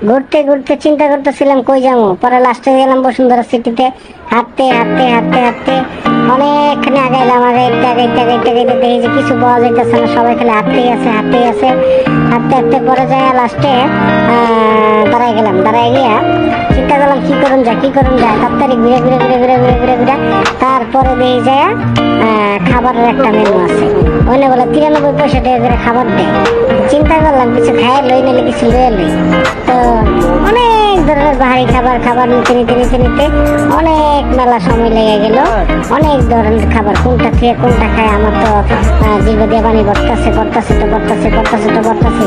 ঘুরতে ঘুরতে চিন্তা করতেছিলাম কই যাবো, পরে লাস্টে গেলাম বসুন্ধরা সিটিতে। হাঁটতে হাঁটতে হাঁটতে হাঁটতে অনেকখানি আগাইলাম, আগাইতে আগাইতে আগাইতে আগাইতে দেখি যে কিছু পাওয়া যাইতেছে না, সবাই খালি হাঁটতেই আছে হাঁটতেই আছে। হাঁটতে হাঁটতে পরে যায় লাস্টে দাঁড়াই গেলাম। দাঁড়াই গিয়া চিন্তা করলাম কি করুন যায় কি করুন যায়, তাড়াতাড়ি ঘুরে ঘুরে ঘুরে ঘুরে ঘুরে ঘুরে ঘুরে তারপরে দেখি যায় খাবারের একটা মেনু আছে। ওখানে বলে 93 পয়সা টাকা করে খাবার দেয়। চিন্তা করলাম কিছু খাই লই, নিলে কিছু লয়ে লই। তো অনেক ধরনের বাহারি খাবার খাবার নিতে নিতে নিতে নিতে অনেক মেলা সময় লেগে গেল। অনেক ধরনের খাবার কোনটা খেয়ে কোনটা খায় আমার তো জিভ দিয়ে পানি বর্তাছে বর্তাছে তো বর্তাছে বর্তাছে তো বর্তাছে।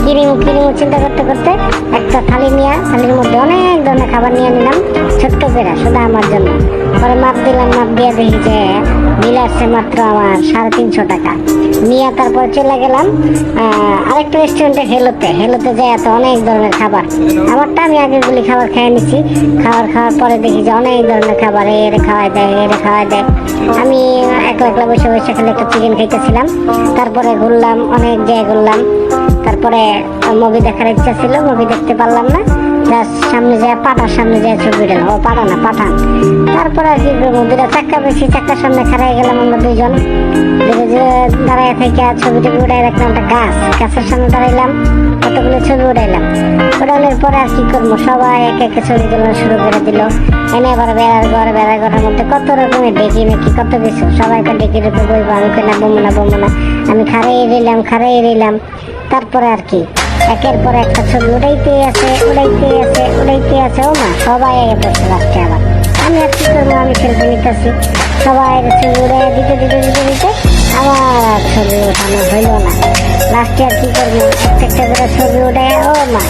কিনিমু কিনিমু চিন্তা করতে করতে একটা থালি নিয়ে, থালির মধ্যে অনেক ধরনের খাবার নিয়ে নিলাম ছোট্ট করে শুধু আমার জন্য। পরে মাপ দিলাম, মাপ দিয়ে দেখি যে বিল আসছে মাত্র আমার 350 টাকা নিয়ে। তারপর চলে গেলাম আরেকটা রেস্টুরেন্টে, হেলোতে। হেলোতে যাই তো অনেক ধরনের খাবার, আমারটা আমি আগেরগুলি খাবার খেয়ে নিছি। খাওয়ার পরে দেখি যে অনেক ধরনের খাবার এর খাওয়াই দেয় এর খাওয়াই দেয়। আমি একলা একলা বসে বসে খালি একটা চিকেন খাইতেছিলাম। তারপরে ঘুরলাম, অনেক জায়গায় ঘুরলাম। তারপরে মুভি দেখার ইচ্ছা ছিল, মুভি দেখতে পারলাম না। সামনে যায় পাঠার সামনে যায় ছবি উঠালাম, ও পাঠা না পাঠান। তারপরে আর কি করবো, দুটা চাক্কা বেশি, চাক্কার সামনে খাড়াই গেলাম আমরা দুইজন। দাঁড়ায় থেকে ছবি টবি উঠাই রাখলাম একটা গাছের সামনে দাঁড়াইলাম, কতগুলো ছবি উঠাইলাম। উঠানোর পরে আর কি করবো, সবাই এক এক ছবি তোলা শুরু করে দিল। এনে আবার বেড়ার ঘরের মধ্যে কত রকমের ডেকি নাকি কত কিছু, সবাইকে ডেকির উপর বইবো। আমি কেনা বমো না আমি খাড়াই রইলাম। তারপরে আর কি একের পর একটা ছবি উড়াইতে আছে। ও মা, সবাই আগে পড়ছে লাস্টে। আবার আমি আর কি করবো, আমি সেলফি নিতেছি, সবাই ছবি উড়াই দিতে আমার ছবি ওঠানো হইল না। লাস্টে আর কি করবো, একটা করে ছবি উঠে, ও মা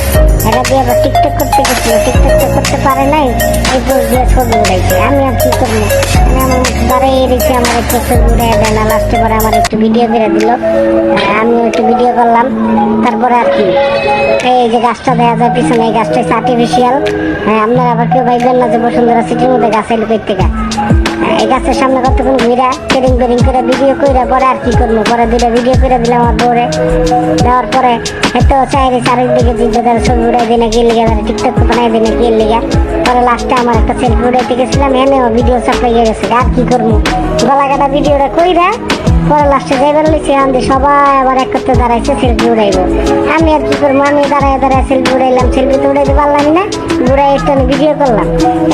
এটা দিয়ে আবার টিকটক করতে গেছিল, টিকটকটা করতে পারে নাই, এই পোজ দিয়ে ছবি উঠাইছে। আমি আর কি করবো, আমার দাঁড়িয়ে দিচ্ছি, আমার একটু ছবি উঠে দেয় না। লাস্টে পরে আমার একটু ভিডিও করে দিল, আমিও একটু ভিডিও করলাম। তারপরে আর কি এই যে গাছটা দেখা যায় পিছনে, এই গাছটা হচ্ছে আর্টিফিশিয়াল। হ্যাঁ, আপনারা আবার কেউ ভাইবেন না যে বসুন্ধরা সিটির মধ্যে গাছ এলো কই থেকে। এই গাছের সামনে কতক্ষণ ঘুরা কেরিং করে ভিডিও করে পরে আর কি করবো, পরে দুটো ভিডিও করে দিলাম আমার বউরে। দেওয়ার পরে এত চারিদিকে জিজ্ঞাসা ছবি উড়াই দিনে গিয়ে লিগে, টিকটক বানাই দিনে গিয়ে লিগে। পরে লাস্টে আমার একটা সেলফি উড়াইতে গেছিলাম, এনেও ভিডিও সাপ্লাই গেছে। আর কি করবো, গলা কাটা ভিডিওটা কইরা পরে লাস্টে যাইবার লিখছি। আমি সবাই আবার এক করতে দাঁড়াইছে সেলফি উড়াইবো। আমি আর কি করবো, আমি দাঁড়ায় সেলফি উড়াইলাম। সেলফি তো উড়াইতে পারলামই না, ঘুরাই স্টানে ভিডিও করলাম।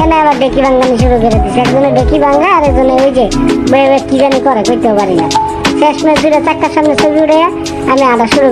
এনে আবার ডেকি ভাঙ্গানি শুরু করে দিচ্ছে। একজনে ডেকি ভাঙ্গা আর একজনে ওই যে কি জানি করে, কইতেও পারি না। শেষ মেশ দুটো চাক্কার সামনে ছবি উড়াইয়া আমি আটা শুরু